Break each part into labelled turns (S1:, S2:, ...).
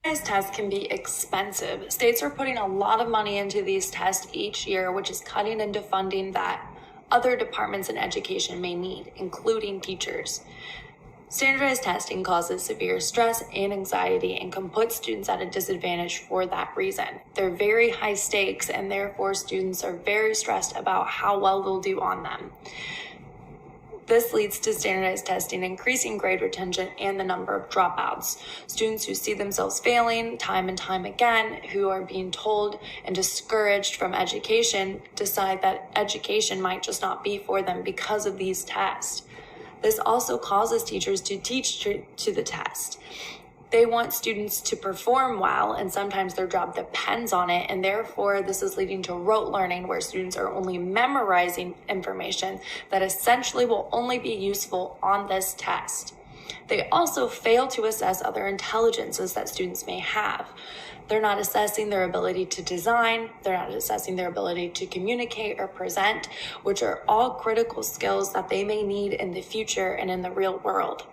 S1: Standardized tests can be expensive. States are putting a lot of money into these tests each year, which is cutting into funding that other departments in education may need, including teachers. Standardized testing causes severe stress and anxiety and can put students at a disadvantage for that reason. They're very high stakes, and therefore students are very stressed about how well they'll do on them. This leads to standardized testing increasing grade retention and the number of dropouts. Students who see themselves failing time and time again, who are being told and discouraged from education, decide that education might just not be for them because of these tests. This also causes teachers to teach to the test. They want students to perform well, and sometimes their job depends on it, and therefore this is leading to rote learning where students are only memorizing information that essentially will only be useful on this test. They also fail to assess other intelligences that students may have. They're not assessing their ability to design, they're not assessing their ability to communicate or present, which are all critical skills that they may need in the future and in the real world.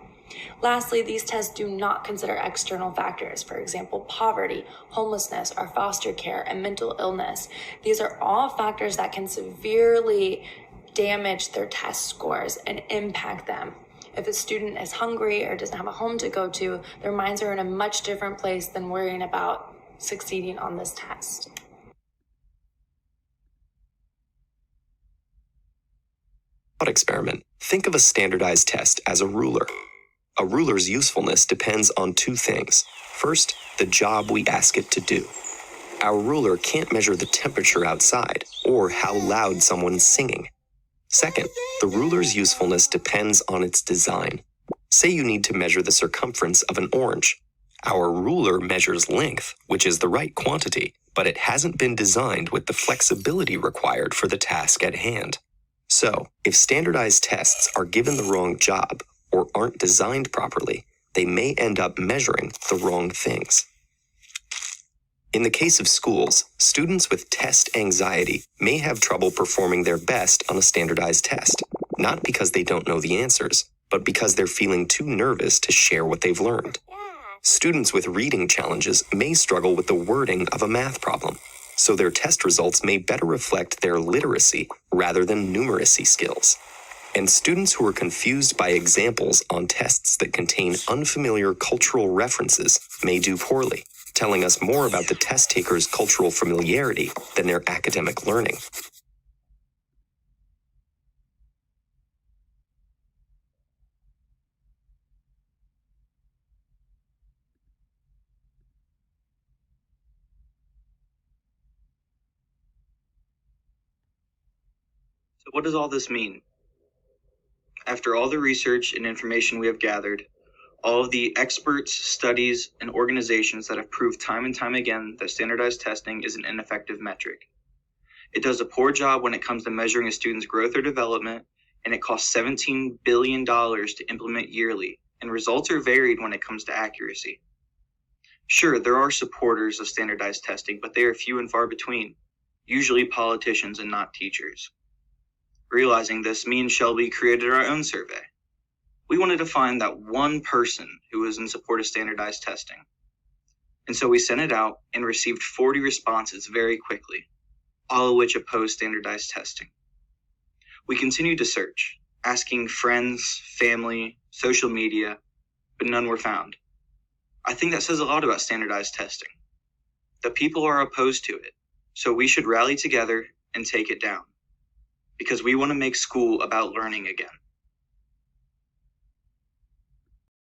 S1: Lastly, these tests do not consider external factors, for example, poverty, homelessness, or foster care, and mental illness. These are all factors that can severely damage their test scores and impact them. If a student is hungry or doesn't have a home to go to, their minds are in a much different place than worrying about succeeding on this test.
S2: Thought experiment. Think of a standardized test as a ruler. A ruler's usefulness depends on two things. First, the job we ask it to do. Our ruler can't measure the temperature outside or how loud someone's singing. Second, the ruler's usefulness depends on its design. Say you need to measure the circumference of an orange. Our ruler measures length, which is the right quantity, but it hasn't been designed with the flexibility required for the task at hand. So, if standardized tests are given the wrong job or aren't designed properly, they may end up measuring the wrong things. In the case of schools, students with test anxiety may have trouble performing their best on a standardized test, not because they don't know the answers, but because they're feeling too nervous to share what they've learned. Students with reading challenges may struggle with the wording of a math problem, so their test results may better reflect their literacy rather than numeracy skills. And students who are confused by examples on tests that contain unfamiliar cultural references may do poorly, telling us more about the test taker's cultural familiarity than their academic learning.
S3: So what does all this mean? After all the research and information we have gathered, all of the experts, studies, and organizations that have proved time and time again that standardized testing is an ineffective metric. It does a poor job when it comes to measuring a student's growth or development, and it costs $17 billion to implement yearly, and results are varied when it comes to accuracy. Sure, there are supporters of standardized testing, but they are few and far between, usually politicians and not teachers. Realizing this, me and Shelby created our own survey. We wanted to find that one person who was in support of standardized testing. And so we sent it out and received 40 responses very quickly, all of which opposed standardized testing. We continued to search, asking friends, family, social media, but none were found. I think that says a lot about standardized testing. The people are opposed to it, so we should rally together and take it down, because we want to make school about learning again.